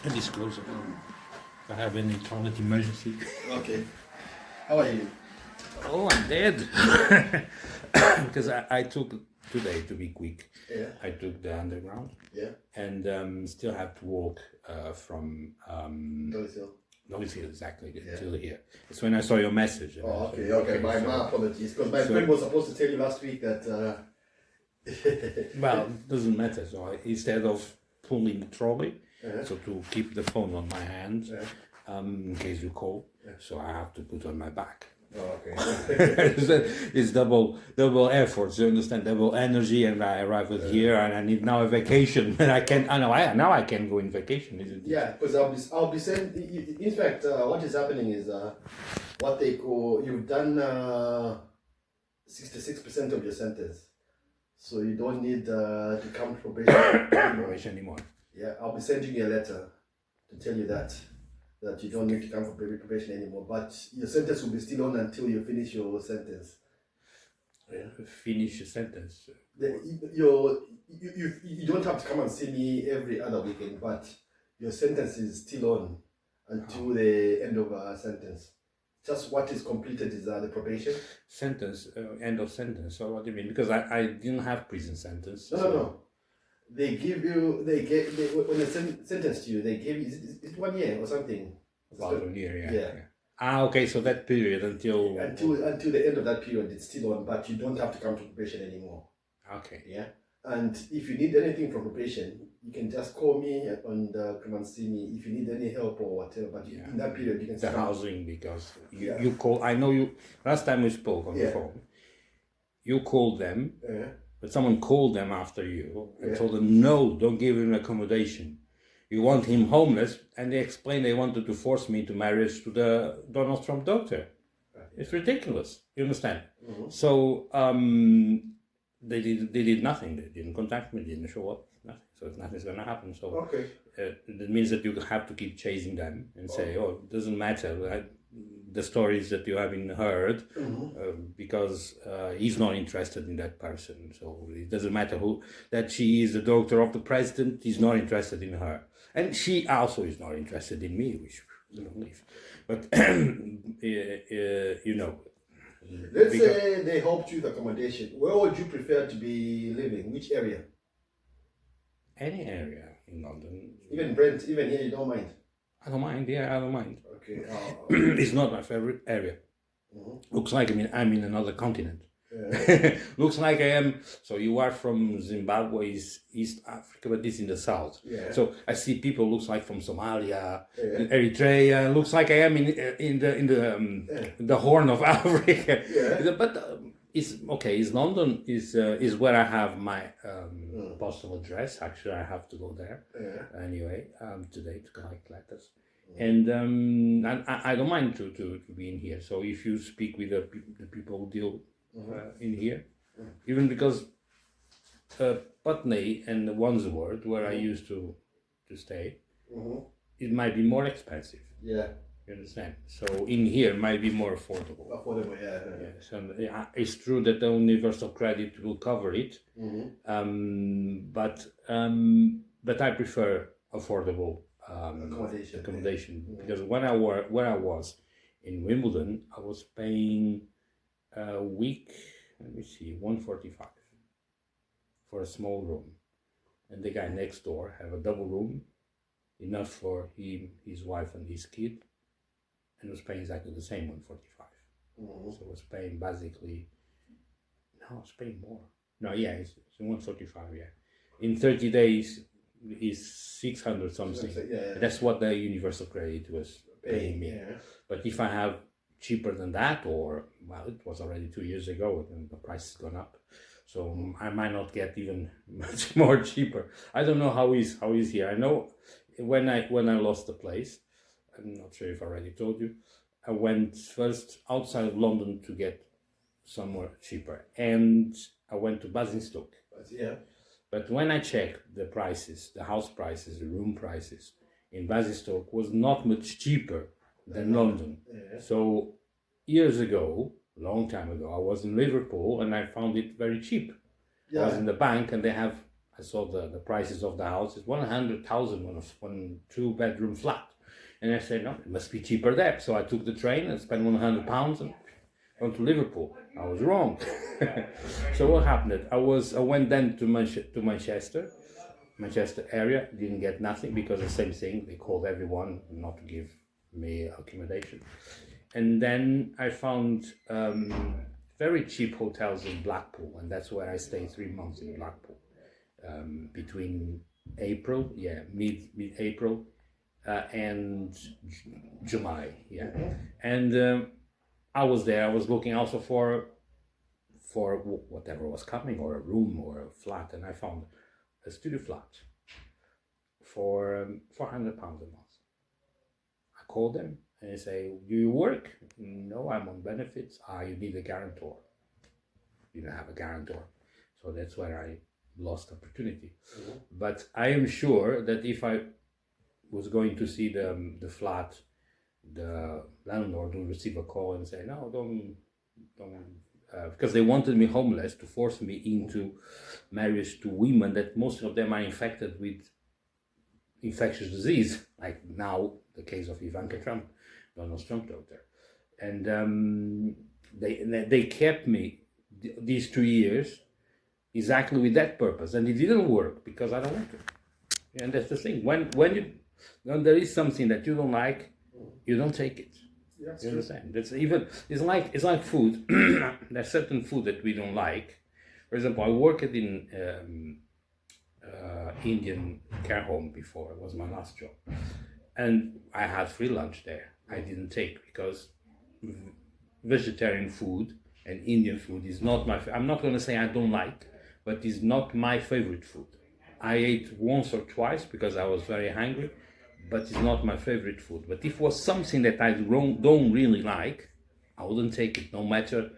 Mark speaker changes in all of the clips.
Speaker 1: I disclose it. If I have any toilet emergency.
Speaker 2: Okay. How are you?
Speaker 1: Oh, I'm dead. Because I took today, to be quick,
Speaker 2: Yeah.
Speaker 1: I took the underground
Speaker 2: Yeah.
Speaker 1: and still have to walk from
Speaker 2: Dolly's Hill.
Speaker 1: Knowles Hill exactly
Speaker 2: Yeah.
Speaker 1: till here. It's when I saw your message. and I
Speaker 2: Oh,
Speaker 1: said,
Speaker 2: okay. My
Speaker 1: so-
Speaker 2: apologies. Because my friend was supposed to tell you last week that.
Speaker 1: Well, it doesn't matter. So instead of pulling the trolley,
Speaker 2: Yeah.
Speaker 1: so to keep the phone on my hand,
Speaker 2: Yeah.
Speaker 1: in case you call, so I have to put on my back.
Speaker 2: Oh, okay.
Speaker 1: It's double effort. You understand? Double energy, and I arrive with here, and I need now a vacation. And I can. Now I can go in vacation. Isn't it?
Speaker 2: Yeah, because I'll be saying. In fact, what is happening is what they call you've done 66% of your sentence, so you don't need to come to probation anymore.
Speaker 1: Probation anymore.
Speaker 2: Yeah, I'll be sending you a letter to tell you that you don't need to come for probation anymore. But your sentence will be still on until you finish your sentence. Yeah.
Speaker 1: Finish a sentence.
Speaker 2: You don't have to come and see me every other weekend, but your sentence is still on until the end of a sentence. Just what is completed is the probation.
Speaker 1: Sentence, end of sentence. So what do you mean? Because I didn't have prison sentence.
Speaker 2: No. They give you, when they sentence you, they give you, is it 1 year or something?
Speaker 1: About 1 year,
Speaker 2: Yeah.
Speaker 1: Okay, so that period until
Speaker 2: Until the end of that period, it's still on, but you don't have to come to probation anymore.
Speaker 1: Okay.
Speaker 2: Yeah. And if you need anything from probation, you can just call me and come and see me if you need any help or whatever. But in that period, you can
Speaker 1: the
Speaker 2: come.
Speaker 1: housing, because you call. I know you. Last time we spoke on the phone, you called them, but someone called them after you and told them, no, don't give him accommodation. You want him homeless, and they explained they wanted to force me to marriage to the Donald Trump doctor. It's ridiculous. You understand?
Speaker 2: Mm-hmm.
Speaker 1: So they did nothing. They didn't contact me. Didn't show up. Nothing. So nothing's gonna happen. So
Speaker 2: Okay.
Speaker 1: that means that you have to keep chasing them and say, oh, it doesn't matter. The stories that you haven't heard, because he's not interested in that person. So it doesn't matter that she is the daughter of the president. He's not interested in her, and she also is not interested in me, which I don't believe. But
Speaker 2: Let's say they helped you with accommodation. Where would you prefer to be living? Which area?
Speaker 1: Any area in London.
Speaker 2: Even Brent, even here, you don't mind?
Speaker 1: I don't mind. Yeah, I don't mind.
Speaker 2: Okay.
Speaker 1: It's not my favorite area. Looks like I'm in another continent.
Speaker 2: Yeah.
Speaker 1: Looks like I am. So you are from Zimbabwe, is East Africa, but this in the south.
Speaker 2: Yeah.
Speaker 1: So I see people looks like from Somalia, Eritrea. Looks like I am in the Horn of Africa.
Speaker 2: Yeah.
Speaker 1: But it's okay. Is London is where I have my postal address. Actually, I have to go there anyway today to collect letters. And I don't mind to be in here. So if you speak with the people who deal in here, even because Putney and Wandsworth, where I used to stay, it might be more expensive.
Speaker 2: Yeah.
Speaker 1: You understand? So in here might be more affordable.
Speaker 2: Affordable, yeah.
Speaker 1: Yes, and it's true that the universal credit will cover it, but I prefer affordable accommodation because where I was in Wimbledon, I was paying a week. Let me see, 145 for a small room, and the guy next door have a double room, enough for him, his wife, and his kid, and was paying exactly the same 145. So I was paying basically. No, I was paying more. No, yeah, it's 145. Yeah, in 30 days. Is 600 something.
Speaker 2: Yeah.
Speaker 1: That's what the universal credit was paying me.
Speaker 2: Yeah.
Speaker 1: But if I have cheaper than that, or well, it was already 2 years ago, and the price has gone up, so I might not get even much more cheaper. I don't know how is here. I know when I lost the place, I'm not sure if I already told you. I went first outside of London to get somewhere cheaper, and I went to Basingstoke.
Speaker 2: Yeah.
Speaker 1: But when I checked the prices, the house prices, the room prices in Basingstoke was not much cheaper than London.
Speaker 2: Yeah.
Speaker 1: So years ago, a long time ago, I was in Liverpool and I found it very cheap.
Speaker 2: Yeah.
Speaker 1: I was in the bank and they have I saw the prices of the houses, 100,000 one 2-bedroom flat. And I said, no, it must be cheaper there. So I took the train and spent £100 and went to Liverpool. I was wrong. So what happened? I went then to Manchester area, didn't get nothing because the same thing, they called everyone not to give me accommodation. And then I found very cheap hotels in Blackpool, and that's where I stayed 3 months in Blackpool. Between April, mid-April and July, and I was there. I was looking also for whatever was coming, or a room or a flat, and I found a studio flat for £400 a month. I called them and they say, do you work? No, I'm on benefits. You need a guarantor. You don't have a guarantor. So that's where I lost opportunity. But I am sure that if I was going to see the flat, the landlord will receive a call and say, no, don't because they wanted me homeless to force me into marriage to women that most of them are infected with infectious disease, like now the case of Ivanka Trump, Donald Trump daughter. And they kept me these 2 years exactly with that purpose, and it didn't work because I don't like it. And that's the thing. When there is something that you don't like, you don't take it. You understand? It's like food. There's certain food that we don't like. For example, I worked in Indian care home before. It was my last job, and I had free lunch there. I didn't take because vegetarian food and Indian food is not my. I'm not going to say I don't like, but it's not my favorite food. I ate once or twice because I was very hungry, but it's not my favorite food. But if it was something that I don't really like, I wouldn't take it, no matter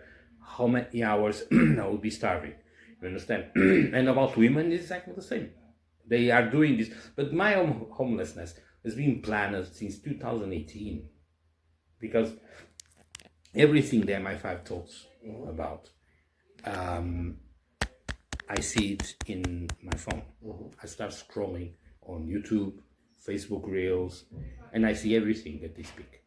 Speaker 1: how many hours I would be starving. You understand? And about women, it's exactly the same. They are doing this. But my homelessness has been planned since 2018. Because everything that my five talks about, I see it in my phone. I start scrolling on YouTube, Facebook Reels, and I see everything that they speak.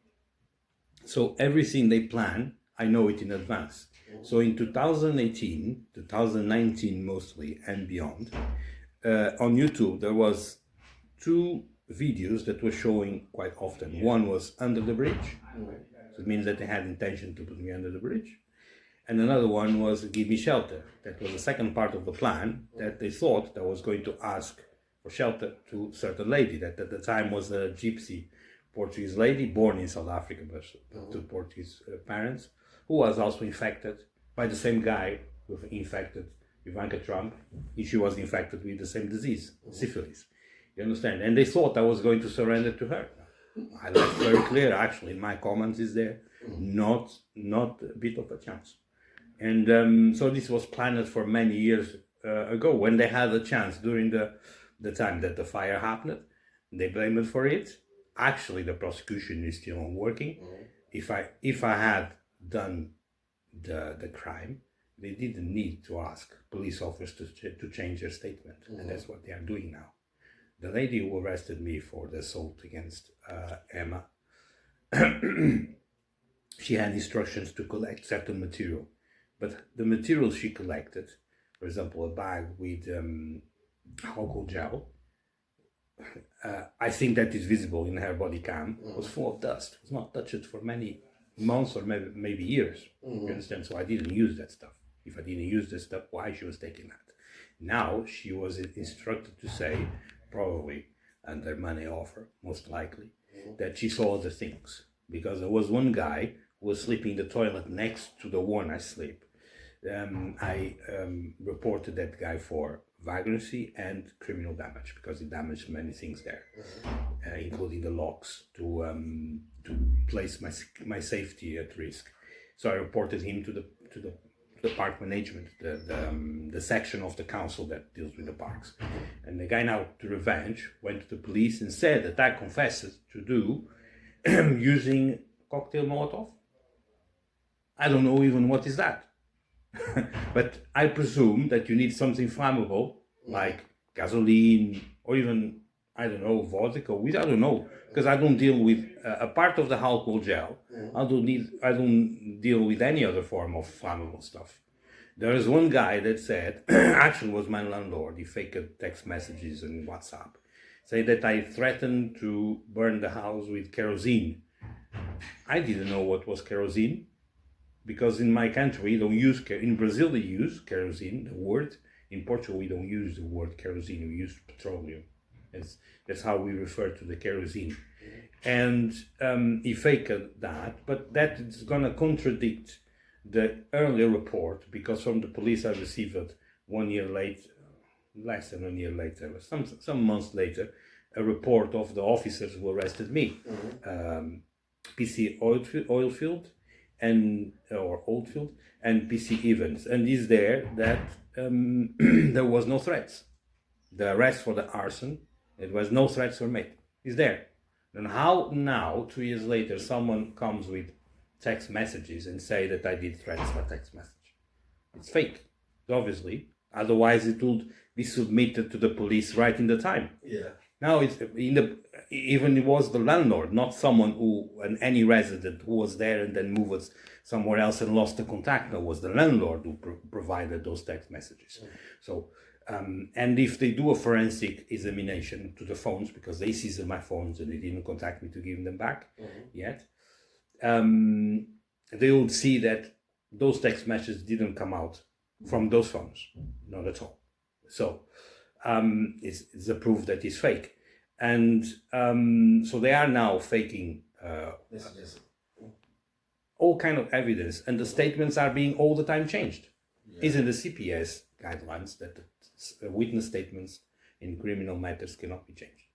Speaker 1: So everything they plan, I know it in advance. So in 2018, 2019 mostly, and beyond, on YouTube there was 2 videos that were showing quite often. One was under the bridge, so it means that they had intention to put me under the bridge. And another one was give me shelter. That was the second part of the plan, that they thought that was going to ask for shelter to a certain lady that at the time was a gypsy Portuguese lady born in South Africa but to Portuguese parents, who was also infected by the same guy who infected Ivanka Trump. She was infected with the same disease, syphilis. You understand? And they thought I was going to surrender to her. I left very clear, actually, in my comments is there, not a bit of a chance. And so this was planned for many years ago. When they had a chance during the time that the fire happened, they blamed it for it. Actually, the prosecution is still on working. If I had done the crime, they didn't need to ask police officers to change their statement, and that's what they are doing now. The lady who arrested me for the assault against Emma, she had instructions to collect certain material, but the material she collected, for example, a bag with alcohol gel, I think that is visible in her body cam, was full of dust. It was not touched for many months or maybe years. You understand? So I didn't use that stuff. If I didn't use that stuff, why she was taking that? Now she was instructed to say, probably under money offer, most likely, that she saw other things. Because there was one guy who was sleeping in the toilet next to the one I sleep. I reported that guy for vagrancy and criminal damage because he damaged many things there, including the locks to place my safety at risk. So I reported him to the park management, the section of the council that deals with the parks. And the guy, now to revenge, went to the police and said that I confessed to do using cocktail Molotov. I don't know even what is that. But I presume that you need something flammable, like gasoline, or even, I don't know, vodka, I don't know, because I don't deal with a part of the alcohol gel. I don't deal with any other form of flammable stuff. There is one guy that said, actually was my landlord, he faked text messages and WhatsApp, say that I threatened to burn the house with kerosene. I didn't know what was kerosene, because in my country we don't use, in Brazil they use kerosene, the word. In Portugal we don't use the word kerosene, we use petroleum. That's how we refer to the kerosene. And he faked that, but that is gonna contradict the earlier report, because from the police I received it 1 year late, less than 1 year later, some months later, a report of the officers who arrested me, PC Oldfield and PC Evans, and is there that there was no threats. The arrest for the arson, it was no threats were made. Is there? And how now, 2 years later, someone comes with text messages and say that I did threats by text message? It's fake, obviously. Otherwise, it would be submitted to the police right in the time.
Speaker 2: Yeah.
Speaker 1: Now it's even it was the landlord, not someone any resident who was there and then moved somewhere else and lost the contact. No, it was the landlord who provided those text messages. So, and if they do a forensic examination to the phones, because they seized my phones and they didn't contact me to give them back yet, they would see that those text messages didn't come out from those phones, not at all. So it's a proof that it's fake. And so they are now faking all kind of evidence, and the statements are being all the time changed. It's in the CPS guidelines that witness statements in criminal matters cannot be changed.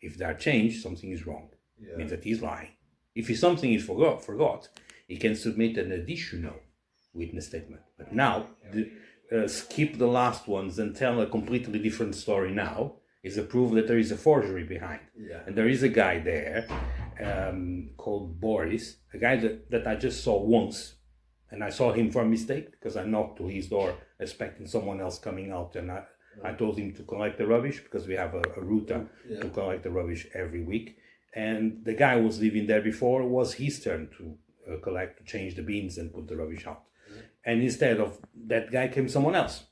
Speaker 1: If they are changed, something is wrong. It means that he's lying. If something is forgot, he can submit an additional witness statement. But now, skip the last ones and tell a completely different story now is a proof that there is a forgery behind. And there is a guy there called Boris, a guy that I just saw once, and I saw him for mistake because I knocked to his door expecting someone else coming out, and I told him to collect the rubbish because we have a route to collect the rubbish every week. And the guy who was living there before, it was his turn to change the bins and put the rubbish out. And instead of that guy came someone else.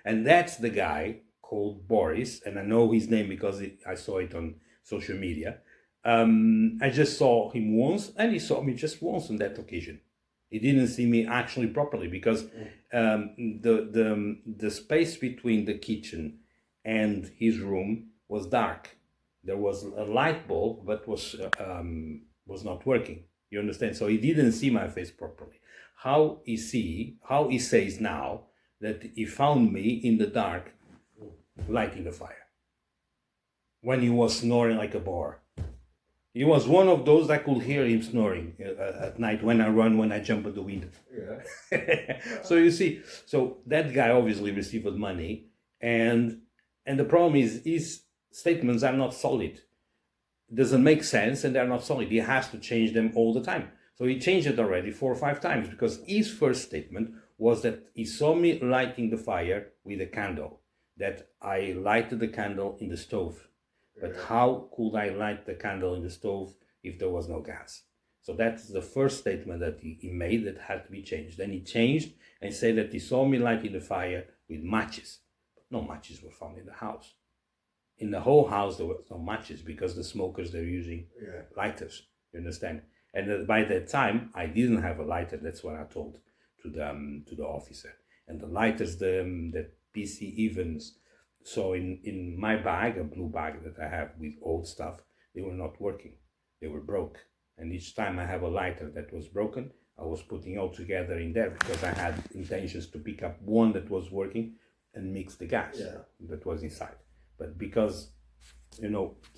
Speaker 1: And that's the guy called Boris, and I know his name because I saw it on social media. I just saw him once, and he saw me just once on that occasion. He didn't see me actually properly because the space between the kitchen and his room was dark. There was a light bulb, but was not working. You understand? So he didn't see my face properly. How he says now that he found me in the dark, lighting the fire, when he was snoring like a boar. He was one of those that could hear him snoring at night when I jump at the window. So you see, so that guy obviously received money, and the problem is his statements are not solid. It doesn't make sense, and they're not solid. He has to change them all the time. So he changed it already 4 or 5 times, because his first statement was that he saw me lighting the fire with a candle, that I lighted the candle in the stove. But how could I light the candle in the stove if there was no gas? So that's the first statement that he made that had to be changed. Then he changed and said that he saw me lighting the fire with matches. But no matches were found in the house. In the whole house there were no matches because the smokers, they're using lighters. You understand? And by that time, I didn't have a lighter. That's what I told to the officer. And the lighters that PC Evans saw in my bag, a blue bag that I have with old stuff, they were not working. They were broke. And each time I have a lighter that was broken, I was putting all together in there because I had intentions to pick up one that was working and mix the gas that was inside. But because,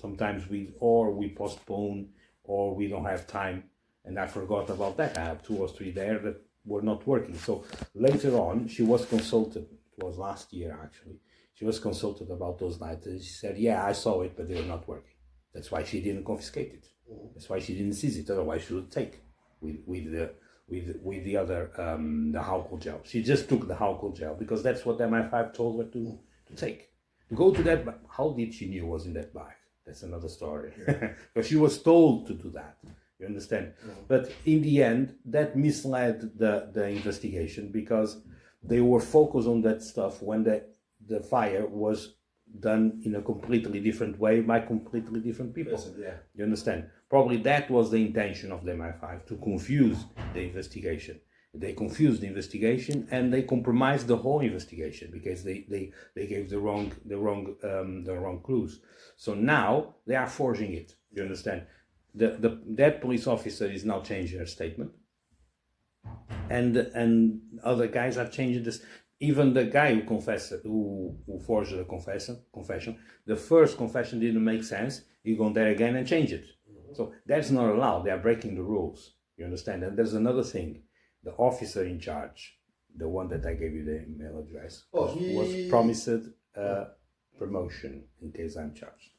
Speaker 1: sometimes we postpone or we don't have time, and I forgot about that. I have 2 or 3 there that were not working. So later on, she was consulted. It was last year, actually. She was consulted about those lighters. She said, yeah, I saw it, but they were not working. That's why she didn't confiscate it. That's why she didn't seize it. Otherwise, she would take with the other, the alcohol gel. She just took the alcohol gel because that's what MI5 told her to take. go to that bike. How did she knew was in that bike? That's another story. Because she was told to do that. You understand? But in the end, that misled the investigation, because they were focused on that stuff when the fire was done in a completely different way by completely different people.
Speaker 2: Yes, yeah.
Speaker 1: You understand? Probably that was the intention of the MI5, to confuse the investigation. They confused the investigation and they compromised the whole investigation, because they gave the wrong clues. So now they are forging it. You understand? That police officer is now changing her statement, and other guys are changing this. Even the guy who confessed, who forged the confession, the first confession didn't make sense. He gone there again and change it. So that's not allowed. They are breaking the rules. You understand? And there's another thing. The officer in charge, the one that I gave you the email address, was promised promotion in case I'm charged.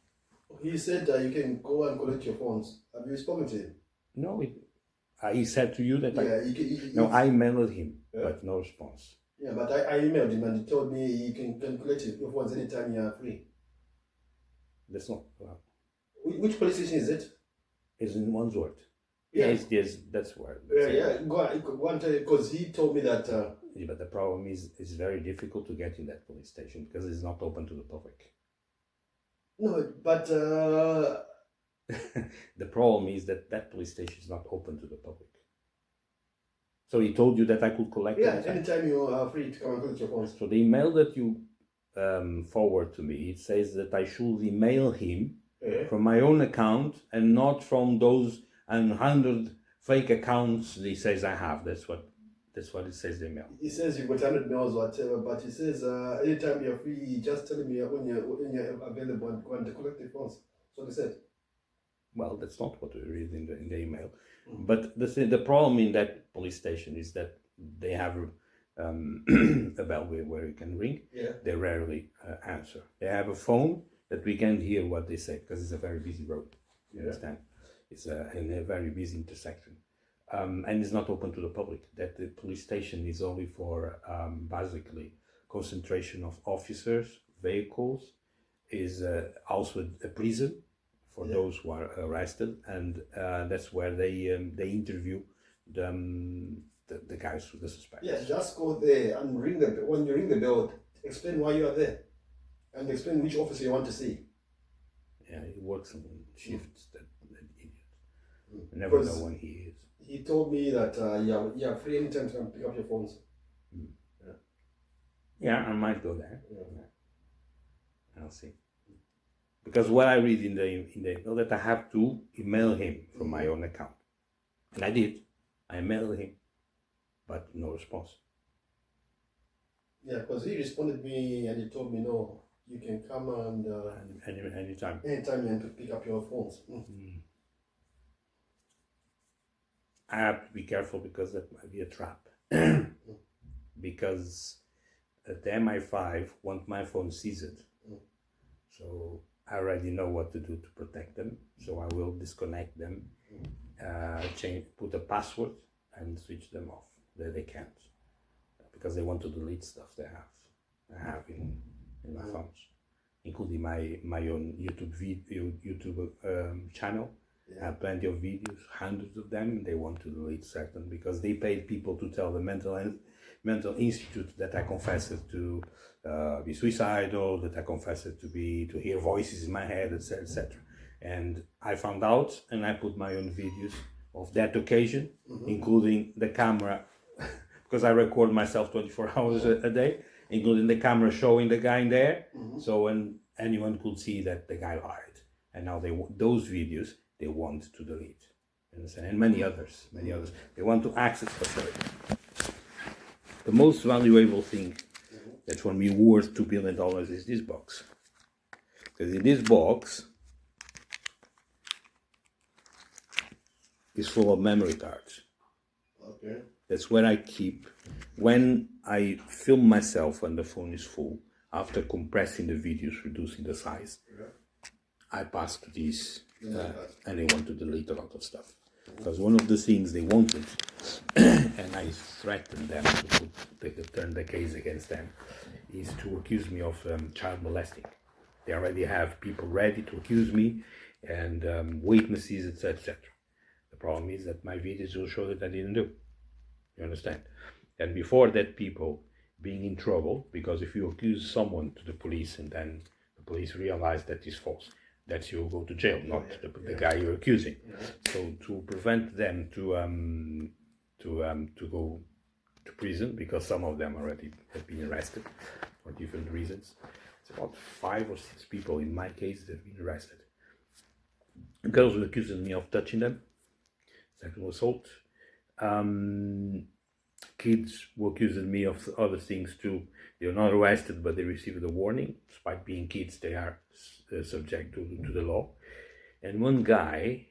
Speaker 2: He said that you can go and collect your phones. Have you spoken to him?
Speaker 1: No, he said to you that
Speaker 2: no,
Speaker 1: I emailed him, but no response.
Speaker 2: Yeah, but I emailed him and he told me you can collect your phones anytime you are free.
Speaker 1: That's not allowed.
Speaker 2: Which police station is it?
Speaker 1: It's in Wandsworth.
Speaker 2: Yeah.
Speaker 1: Yes, that's where.
Speaker 2: Go on, because he told me that.
Speaker 1: Yeah, but the problem is, it's very difficult to get in that police station because it's not open to the public.
Speaker 2: No, but
Speaker 1: the problem is that police station is not open to the public. So he told you that I could collect.
Speaker 2: Yeah, anytime you are free to come and collect your phones.
Speaker 1: So the email that you forward to me, it says that I should email him from my own account and not from those 100 fake accounts he says I have. That's what it says in the email.
Speaker 2: He says you've got 100 mails or whatever, but he says anytime you're free, just tell me when you're available and go and collect the phones. So they said.
Speaker 1: Well, that's not what we read in the email. But the problem in that police station is that they have a bell where you can ring.
Speaker 2: Yeah.
Speaker 1: They rarely answer. They have a phone that we can't hear what they say because it's a very busy road. You understand? It's in a very busy intersection. And it's not open to the public. That the police station is only for basically concentration of officers, vehicles, is also a prison for those who are arrested, and that's where they interview the guys, the suspects.
Speaker 2: Yeah, just go there and ring the bell. When you ring the bell, explain why you are there, and explain which officer you want to see.
Speaker 1: Yeah, he works on shifts. That idiot. I never know when he is.
Speaker 2: He told me that you are free anytime to come pick up your phones.
Speaker 1: Yeah, I might go there. Yeah. I'll see. Because what I read in the email that I have to email him from my own account, and I did. I emailed him, but no response.
Speaker 2: Yeah, because he responded me and he told me no, you can come and
Speaker 1: anytime
Speaker 2: and pick up your phones.
Speaker 1: I have to be careful because that might be a trap. Because the MI5 want my phone seized. So I already know what to do to protect them. So I will disconnect them, put a password and switch them off. They can't. Because they want to delete stuff I have in my phones, including my own YouTube channel. I have plenty of videos, hundreds of them, and they want to delete certain because they paid people to tell the mental institute that I confessed to be suicidal, that I confessed to hear voices in my head, etc., etc. And I found out, and I put my own videos of that occasion, including the camera, because I record myself 24 hours a day, including the camera showing the guy in there, so when anyone could see that the guy lied. And now those videos they want to delete, understand? And many others. They want to access for the most valuable thing that for me worth $2 billion is this box. Because in this box is full of memory cards.
Speaker 2: Okay.
Speaker 1: That's where I keep, when I film myself when the phone is full, after compressing the videos, reducing the size, I pass to this, and they want to delete a lot of stuff. Because one of the things they wanted, and I threatened them to turn the case against them, is to accuse me of child molesting. They already have people ready to accuse me and witnesses, etc., etc. The problem is that my videos will show that I didn't do. You understand? And before that, people being in trouble, because if you accuse someone to the police and then the police realize that is false, that you go to jail, not the guy you're accusing. So to prevent them to go to prison, because some of them already have been arrested for different reasons. It's about 5 or 6 people in my case that have been arrested. Girls were accusing me of touching them, sexual assault. Kids were accusing me of other things too. They were not arrested, but they received a warning. Despite being kids, they are subject to the law. And one guy,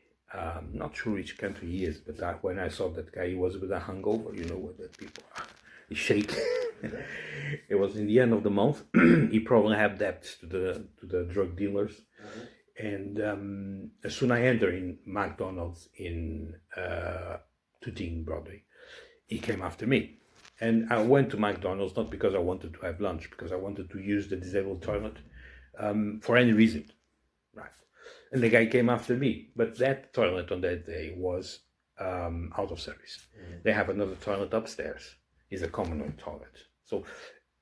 Speaker 1: not sure which country he is, but when I saw that guy, he was with a hangover. You know what that people are. He shake. It was in the end of the month. He probably had debts to the drug dealers. And as soon as I enter in McDonald's in Tooting, Broadway, he came after me. And I went to McDonald's not because I wanted to have lunch, because I wanted to use the disabled toilet for any reason. Right. And the guy came after me. But that toilet on that day was out of service. They have another toilet upstairs. It's a communal toilet. So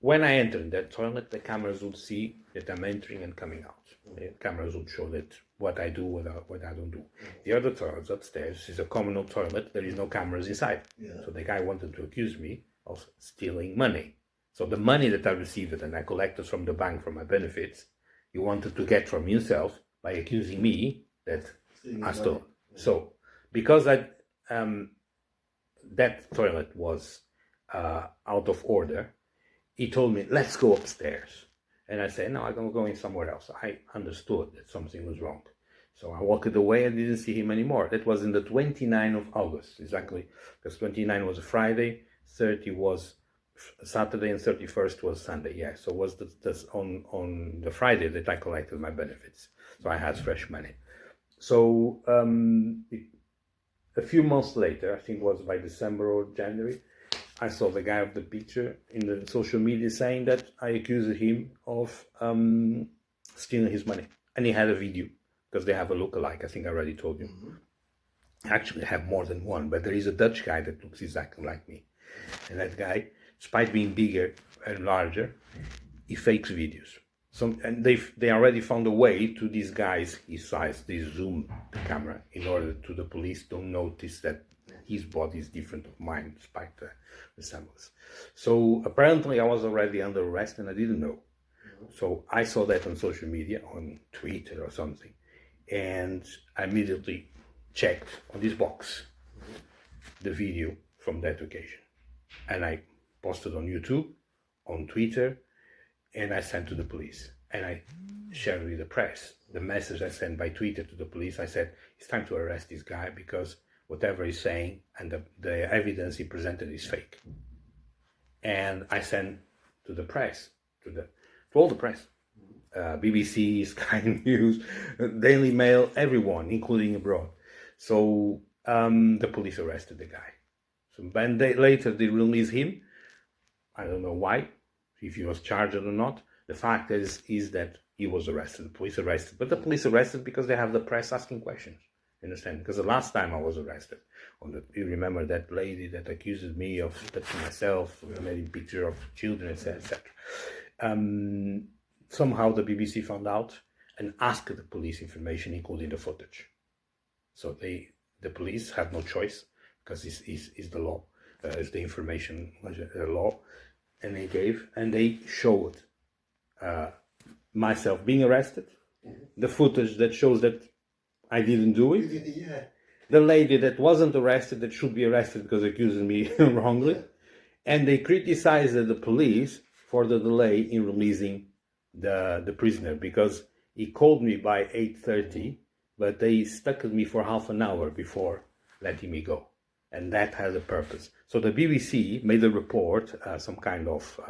Speaker 1: when I enter in that toilet, the cameras would see that I'm entering and coming out. The cameras would show that what I do, what I don't do. The other toilets upstairs is a communal toilet. There is no cameras inside. So the guy wanted to accuse me of stealing money. So the money that I received and I collected from the bank for my benefits, he wanted to get from himself by accusing me that I stole. So because that toilet was out of order, he told me, let's go upstairs. And I said, no, I'm going somewhere else. I understood that something was wrong. So I walked away and didn't see him anymore. That was in the 29th of August, exactly, because 29 was a Friday, 30 was Saturday, and 31st was Sunday. Yeah, so it was on the Friday that I collected my benefits. So I had fresh money. So a few months later, I think it was by December or January, I saw the guy of the picture in the social media saying that I accused him of stealing his money. And he had a video, because they have a lookalike, I think I already told you. Actually, I have more than one, but there is a Dutch guy that looks exactly like me. And that guy, despite being bigger and larger, he fakes videos. And they already found a way to disguise his size. They zoom the camera in order to the police don't notice that his body is different of mine, despite the resemblance. So apparently I was already under arrest and I didn't know. So I saw that on social media, on Twitter or something, and I immediately checked on this box the video from that occasion. And I posted on YouTube, on Twitter, and I sent to the police. And I shared with the press the message I sent by Twitter to the police. I said, it's time to arrest this guy because whatever he's saying and the evidence he presented is fake. And I sent to the press, to all the press, BBC, Sky News, Daily Mail, everyone, including abroad. So the police arrested the guy. So later they released him. I don't know why, if he was charged or not. The fact is that he was arrested, the police arrested. But the police arrested because they have the press asking questions. You understand? Because the last time I was arrested, you remember that lady that accused me of touching myself, making picture of children, etc. Somehow the BBC found out and asked the police information, including the footage. So the police had no choice, because it's the law, it's the information law, and they showed myself being arrested, the footage that shows that I didn't do it, the lady that wasn't arrested that should be arrested because accusing me wrongly, and they criticized the police for the delay in releasing the prisoner, because he called me by 8:30, but they stuck with me for half an hour before letting me go. And that has a purpose. So the BBC made a report, some kind of,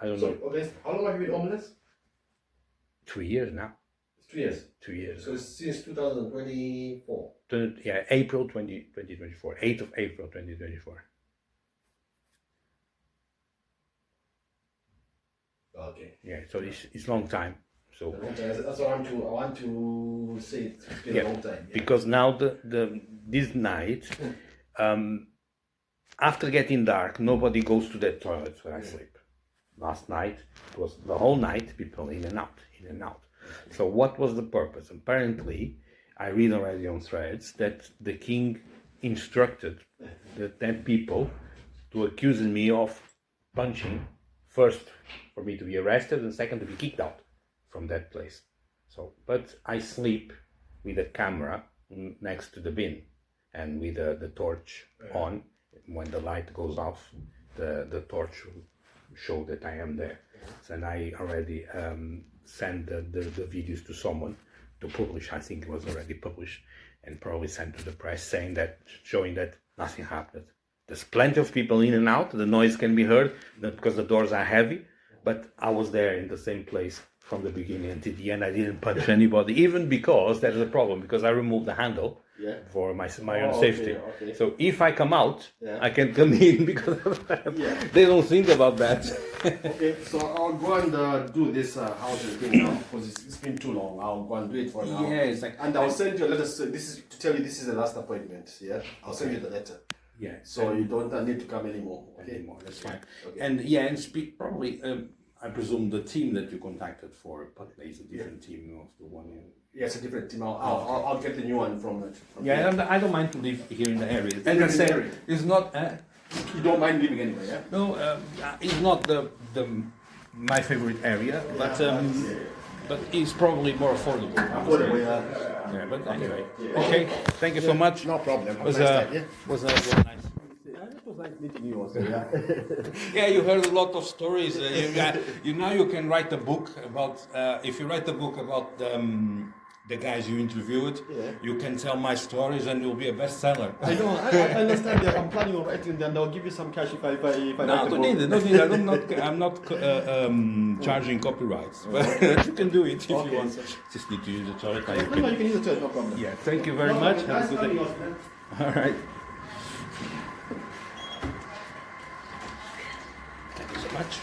Speaker 1: I don't know.
Speaker 2: Okay, how long have you been homeless?
Speaker 1: 2 years now.
Speaker 2: 2 years?
Speaker 1: 2 years.
Speaker 2: So since 2024?
Speaker 1: Yeah, April 2024. 8th of April 2024.
Speaker 2: Okay.
Speaker 1: Yeah, so it's long time. So
Speaker 2: That's what I want to say. It's been a long time. Yeah.
Speaker 1: because now this night, after getting dark, nobody goes to the toilet where I sleep. Last night it was the whole night, people in and out, in and out. So what was the purpose? Apparently, I read already on threads that the king instructed the 10 people to accuse me of punching, first for me to be arrested and second to be kicked out from that place. So, but I sleep with a camera next to the bin and with the torch on. When the light goes off, the torch will show that I am there. So, and I already sent the videos to someone to publish. I think it was already published and probably sent to the press, saying that, showing that nothing happened. There's plenty of people in and out. The noise can be heard because the doors are heavy, but I was there in the same place from the beginning until the end. I didn't punch anybody, even because there's a problem, because I removed the handle for my own safety.
Speaker 2: Okay.
Speaker 1: So if I come out, I can come in because of that. They don't think about that.
Speaker 2: Okay, so I'll go and do this housing thing now because it's been too long. I'll go and do it for now.
Speaker 1: Yeah, it's like,
Speaker 2: and I'll send you a letter. So this is to tell you this is the last appointment. Yeah, I'll send you the letter.
Speaker 1: Yeah.
Speaker 2: So you don't need to come anymore. Okay.
Speaker 1: Anymore. That's fine.
Speaker 2: Okay.
Speaker 1: And yeah, and speak probably. I presume the team that you contacted for Putney is a different team of the one in.
Speaker 2: Yeah, it's a different team. I'll get the new one from
Speaker 1: yeah, and I don't mind to live here in the area. As I said, it's not.
Speaker 2: You don't mind living anywhere, yeah?
Speaker 1: No, it's not the my favorite area, but it's probably more affordable.
Speaker 2: Affordable, yeah.
Speaker 1: Yeah, but anyway. Okay, thank you so much.
Speaker 2: No problem.
Speaker 1: Was very nice.
Speaker 2: It was nice meeting you also, yeah.
Speaker 1: Yeah, you heard a lot of stories. Now you can write a book about. If you write a book about the guys you interviewed, you can tell my stories and you'll be a bestseller.
Speaker 2: I know. I understand that. I'm planning on writing them. They'll give you some cash if I
Speaker 1: No, don't need it. Don't need it. I'm not charging copyrights, but you can do it if you want. Just need to use the toilet.
Speaker 2: No, you can use the toilet. No problem.
Speaker 1: Yeah. Thank you very much. Have a good day. All right. Thank you so much.